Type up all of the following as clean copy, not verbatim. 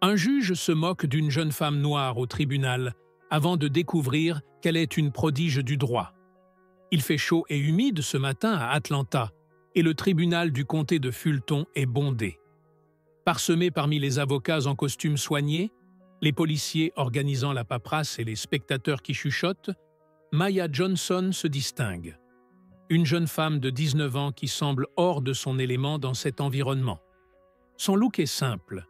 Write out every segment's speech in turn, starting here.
Un juge se moque d'une jeune femme noire au tribunal avant de découvrir qu'elle est une prodige du droit. Il fait chaud et humide ce matin à Atlanta et le tribunal du comté de Fulton est bondé. Parsemé parmi les avocats en costume soigné, les policiers organisant la paperasse et les spectateurs qui chuchotent, Maya Johnson se distingue. Une jeune femme de 19 ans qui semble hors de son élément dans cet environnement. Son look est simple,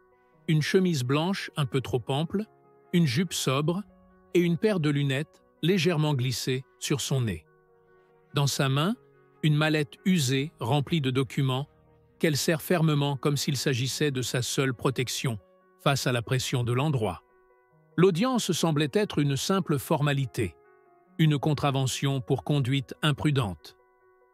une chemise blanche un peu trop ample, une jupe sobre et une paire de lunettes légèrement glissées sur son nez. Dans sa main, une mallette usée remplie de documents qu'elle serre fermement comme s'il s'agissait de sa seule protection face à la pression de l'endroit. L'audience semblait être une simple formalité, une contravention pour conduite imprudente.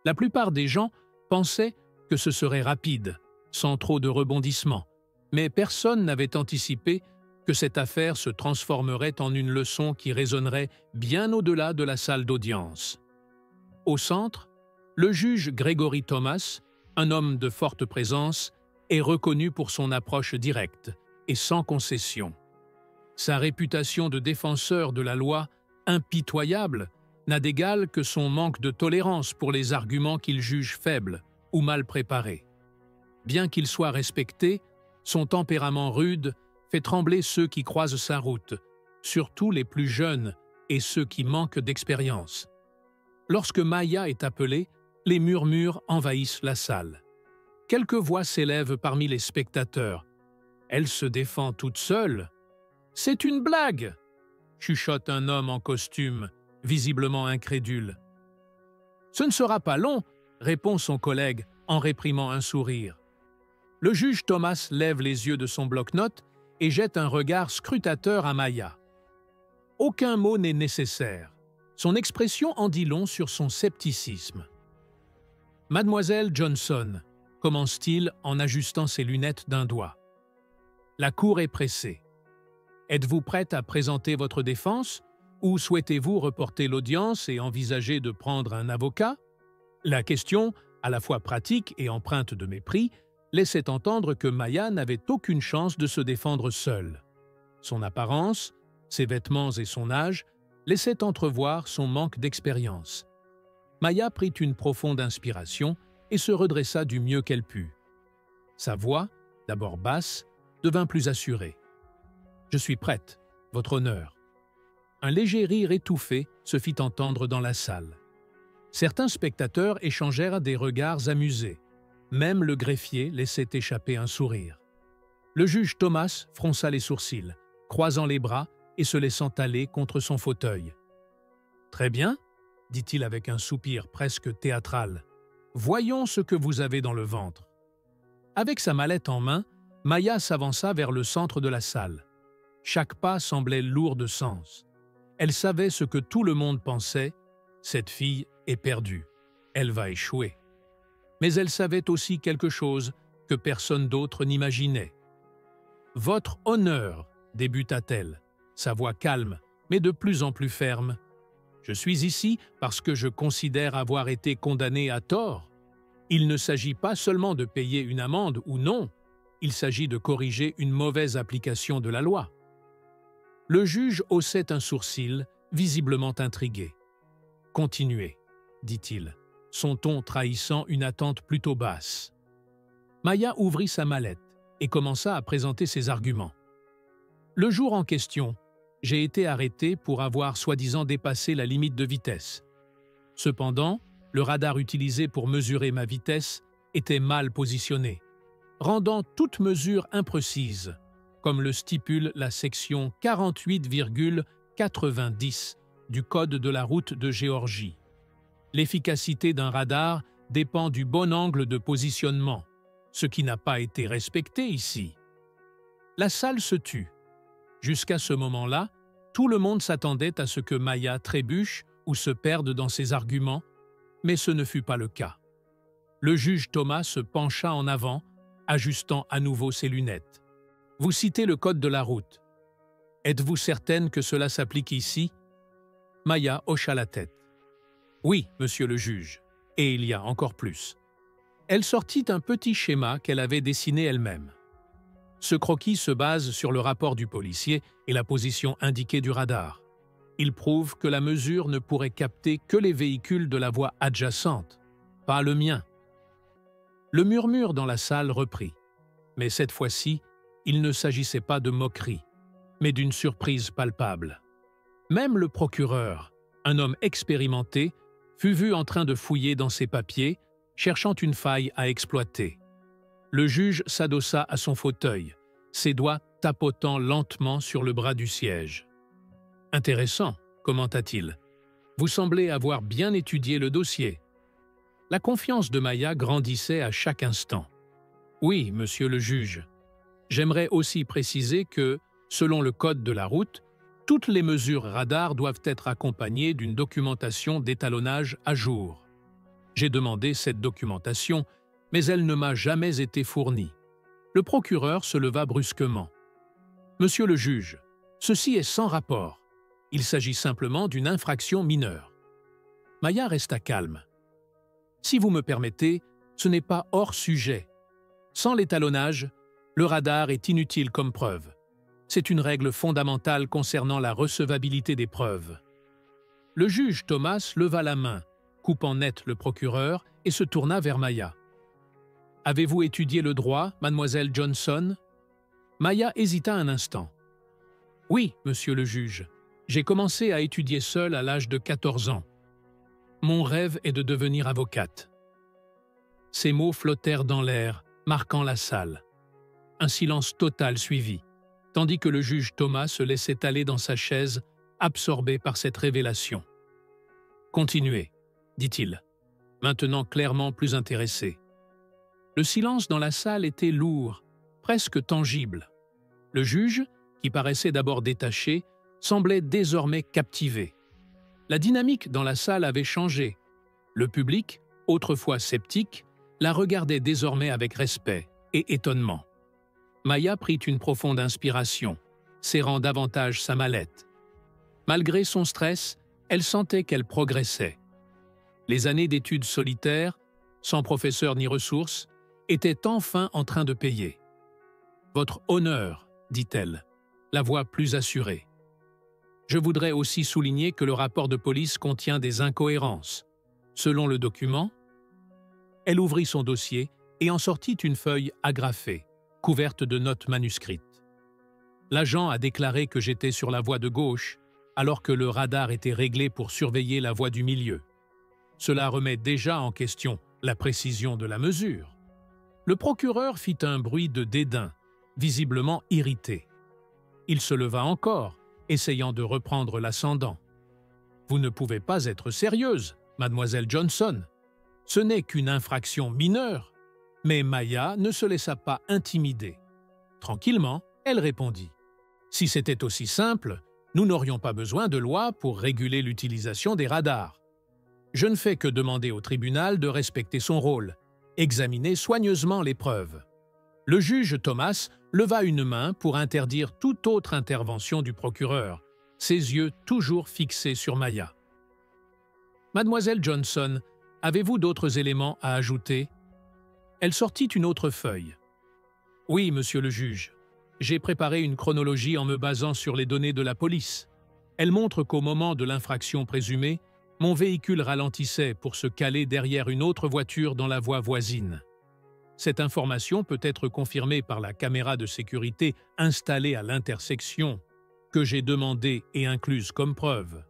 La plupart des gens pensaient que ce serait rapide, sans trop de rebondissements, mais personne n'avait anticipé que cette affaire se transformerait en une leçon qui résonnerait bien au-delà de la salle d'audience. Au centre, le juge Gregory Thomas, un homme de forte présence, est reconnu pour son approche directe et sans concession. Sa réputation de défenseur de la loi, impitoyable, n'a d'égal que son manque de tolérance pour les arguments qu'il juge faibles ou mal préparés. Bien qu'il soit respecté, son tempérament rude fait trembler ceux qui croisent sa route, surtout les plus jeunes et ceux qui manquent d'expérience. Lorsque Maya est appelée, les murmures envahissent la salle. Quelques voix s'élèvent parmi les spectateurs. Elle se défend toute seule. « C'est une blague !» chuchote un homme en costume, visiblement incrédule. « Ce ne sera pas long !» répond son collègue en réprimant un sourire. Le juge Thomas lève les yeux de son bloc-notes et jette un regard scrutateur à Maya. Aucun mot n'est nécessaire. Son expression en dit long sur son scepticisme. « Mademoiselle Johnson », commence-t-il en ajustant ses lunettes d'un doigt. La cour est pressée. Êtes-vous prête à présenter votre défense ou souhaitez-vous reporter l'audience et envisager de prendre un avocat? La question, à la fois pratique et empreinte de mépris, laissait entendre que Maya n'avait aucune chance de se défendre seule. Son apparence, ses vêtements et son âge laissaient entrevoir son manque d'expérience. Maya prit une profonde inspiration et se redressa du mieux qu'elle put. Sa voix, d'abord basse, devint plus assurée. « Je suis prête, votre honneur. » Un léger rire étouffé se fit entendre dans la salle. Certains spectateurs échangèrent des regards amusés. Même le greffier laissait échapper un sourire. Le juge Thomas fronça les sourcils, croisant les bras et se laissant aller contre son fauteuil. « Très bien, » dit-il avec un soupir presque théâtral. « Voyons ce que vous avez dans le ventre. » Avec sa mallette en main, Maya s'avança vers le centre de la salle. Chaque pas semblait lourd de sens. Elle savait ce que tout le monde pensait, « Cette fille est perdue. Elle va échouer. » Mais elle savait aussi quelque chose que personne d'autre n'imaginait. « Votre honneur, » débuta-t-elle, sa voix calme, mais de plus en plus ferme. « Je suis ici parce que je considère avoir été condamné à tort. Il ne s'agit pas seulement de payer une amende ou non, il s'agit de corriger une mauvaise application de la loi. » Le juge haussait un sourcil, visiblement intrigué. « Continuez, » dit-il, son ton trahissant une attente plutôt basse. Maya ouvrit sa mallette et commença à présenter ses arguments. « Le jour en question, j'ai été arrêté pour avoir soi-disant dépassé la limite de vitesse. Cependant, le radar utilisé pour mesurer ma vitesse était mal positionné, rendant toute mesure imprécise, comme le stipule la section 48,90 du Code de la route de Géorgie. L'efficacité d'un radar dépend du bon angle de positionnement, ce qui n'a pas été respecté ici. » La salle se tut. Jusqu'à ce moment-là, tout le monde s'attendait à ce que Maya trébuche ou se perde dans ses arguments, mais ce ne fut pas le cas. Le juge Thomas se pencha en avant, ajustant à nouveau ses lunettes. « Vous citez le code de la route. Êtes-vous certaine que cela s'applique ici ?» Maya hocha la tête. « Oui, monsieur le juge, et il y a encore plus. » Elle sortit un petit schéma qu'elle avait dessiné elle-même. Ce croquis se base sur le rapport du policier et la position indiquée du radar. Il prouve que la mesure ne pourrait capter que les véhicules de la voie adjacente, pas le mien. Le murmure dans la salle reprit. Mais cette fois-ci, il ne s'agissait pas de moquerie, mais d'une surprise palpable. Même le procureur, un homme expérimenté, fut vu en train de fouiller dans ses papiers, cherchant une faille à exploiter. Le juge s'adossa à son fauteuil, ses doigts tapotant lentement sur le bras du siège. « Intéressant, commenta-t-il. Vous semblez avoir bien étudié le dossier. » La confiance de Maya grandissait à chaque instant. « Oui, monsieur le juge. J'aimerais aussi préciser que, selon le code de la route, toutes les mesures radar doivent être accompagnées d'une documentation d'étalonnage à jour. J'ai demandé cette documentation, mais elle ne m'a jamais été fournie. » Le procureur se leva brusquement. « Monsieur le juge, ceci est sans rapport. Il s'agit simplement d'une infraction mineure. » Maya resta calme. « Si vous me permettez, ce n'est pas hors sujet. Sans l'étalonnage, le radar est inutile comme preuve. C'est une règle fondamentale concernant la recevabilité des preuves. » Le juge Thomas leva la main, coupant net le procureur, et se tourna vers Maya. « Avez-vous étudié le droit, mademoiselle Johnson ?» Maya hésita un instant. « Oui, monsieur le juge. J'ai commencé à étudier seule à l'âge de 14 ans. Mon rêve est de devenir avocate. » Ces mots flottèrent dans l'air, marquant la salle. Un silence total suivit, tandis que le juge Thomas se laissait aller dans sa chaise, absorbé par cette révélation. « Continuez, » dit-il, maintenant clairement plus intéressé. Le silence dans la salle était lourd, presque tangible. Le juge, qui paraissait d'abord détaché, semblait désormais captivé. La dynamique dans la salle avait changé. Le public, autrefois sceptique, la regardait désormais avec respect et étonnement. Maya prit une profonde inspiration, serrant davantage sa mallette. Malgré son stress, elle sentait qu'elle progressait. Les années d'études solitaires, sans professeur ni ressources, étaient enfin en train de payer. « Votre honneur, » dit-elle, la voix plus assurée. « Je voudrais aussi souligner que le rapport de police contient des incohérences. Selon le document, » elle ouvrit son dossier et en sortit une feuille agrafée, couverte de notes manuscrites. L'agent a déclaré que j'étais sur la voie de gauche, alors que le radar était réglé pour surveiller la voie du milieu. Cela remet déjà en question la précision de la mesure. Le procureur fit un bruit de dédain, visiblement irrité. Il se leva encore, essayant de reprendre l'ascendant. « Vous ne pouvez pas être sérieuse, mademoiselle Johnson. Ce n'est qu'une infraction mineure. » Mais Maya ne se laissa pas intimider. Tranquillement, elle répondit. « Si c'était aussi simple, nous n'aurions pas besoin de loi pour réguler l'utilisation des radars. Je ne fais que demander au tribunal de respecter son rôle, examiner soigneusement les preuves. » Le juge Thomas leva une main pour interdire toute autre intervention du procureur, ses yeux toujours fixés sur Maya. « Mademoiselle Johnson, avez-vous d'autres éléments à ajouter ?» Elle sortit une autre feuille. « Oui, monsieur le juge. J'ai préparé une chronologie en me basant sur les données de la police. Elle montre qu'au moment de l'infraction présumée, mon véhicule ralentissait pour se caler derrière une autre voiture dans la voie voisine. Cette information peut être confirmée par la caméra de sécurité installée à l'intersection, que j'ai demandée et incluse comme preuve. »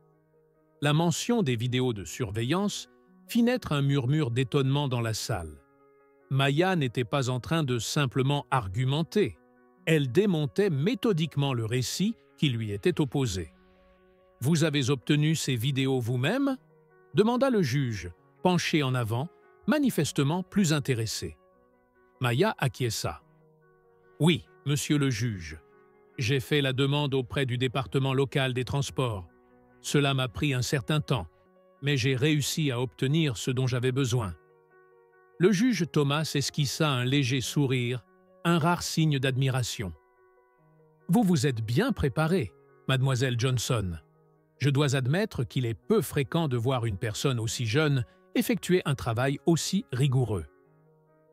La mention des vidéos de surveillance fit naître un murmure d'étonnement dans la salle. Maya n'était pas en train de simplement argumenter. Elle démontait méthodiquement le récit qui lui était opposé. « Vous avez obtenu ces vidéos vous-même » demanda le juge, penché en avant, manifestement plus intéressé. Maya acquiesça. « Oui, monsieur le juge. J'ai fait la demande auprès du département local des transports. Cela m'a pris un certain temps, mais j'ai réussi à obtenir ce dont j'avais besoin. » Le juge Thomas esquissa un léger sourire, un rare signe d'admiration. « Vous vous êtes bien préparée, mademoiselle Johnson. Je dois admettre qu'il est peu fréquent de voir une personne aussi jeune effectuer un travail aussi rigoureux. »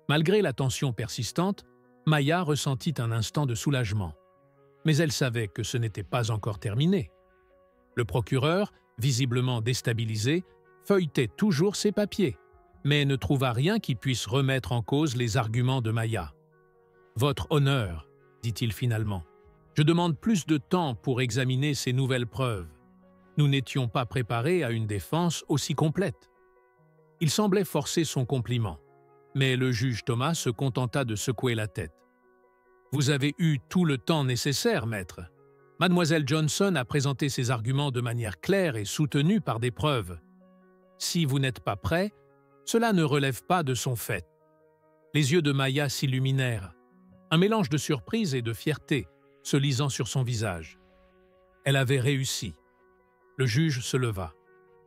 Malgré la tension persistante, Maya ressentit un instant de soulagement. Mais elle savait que ce n'était pas encore terminé. Le procureur, visiblement déstabilisé, feuilletait toujours ses papiers, mais ne trouva rien qui puisse remettre en cause les arguments de Maya. « Votre honneur, dit-il finalement, je demande plus de temps pour examiner ces nouvelles preuves. Nous n'étions pas préparés à une défense aussi complète. » Il semblait forcer son compliment, mais le juge Thomas se contenta de secouer la tête. « Vous avez eu tout le temps nécessaire, maître. Mademoiselle Johnson a présenté ses arguments de manière claire et soutenue par des preuves. Si vous n'êtes pas prêt, cela ne relève pas de son fait. » Les yeux de Maya s'illuminèrent, un mélange de surprise et de fierté se lisant sur son visage. Elle avait réussi. Le juge se leva.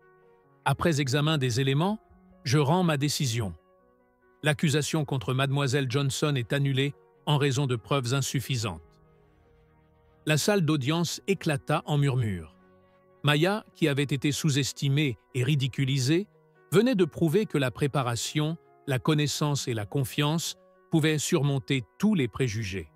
« Après examen des éléments, je rends ma décision. L'accusation contre Mademoiselle Johnson est annulée en raison de preuves insuffisantes. » La salle d'audience éclata en murmures. Maya, qui avait été sous-estimée et ridiculisée, venait de prouver que la préparation, la connaissance et la confiance pouvaient surmonter tous les préjugés.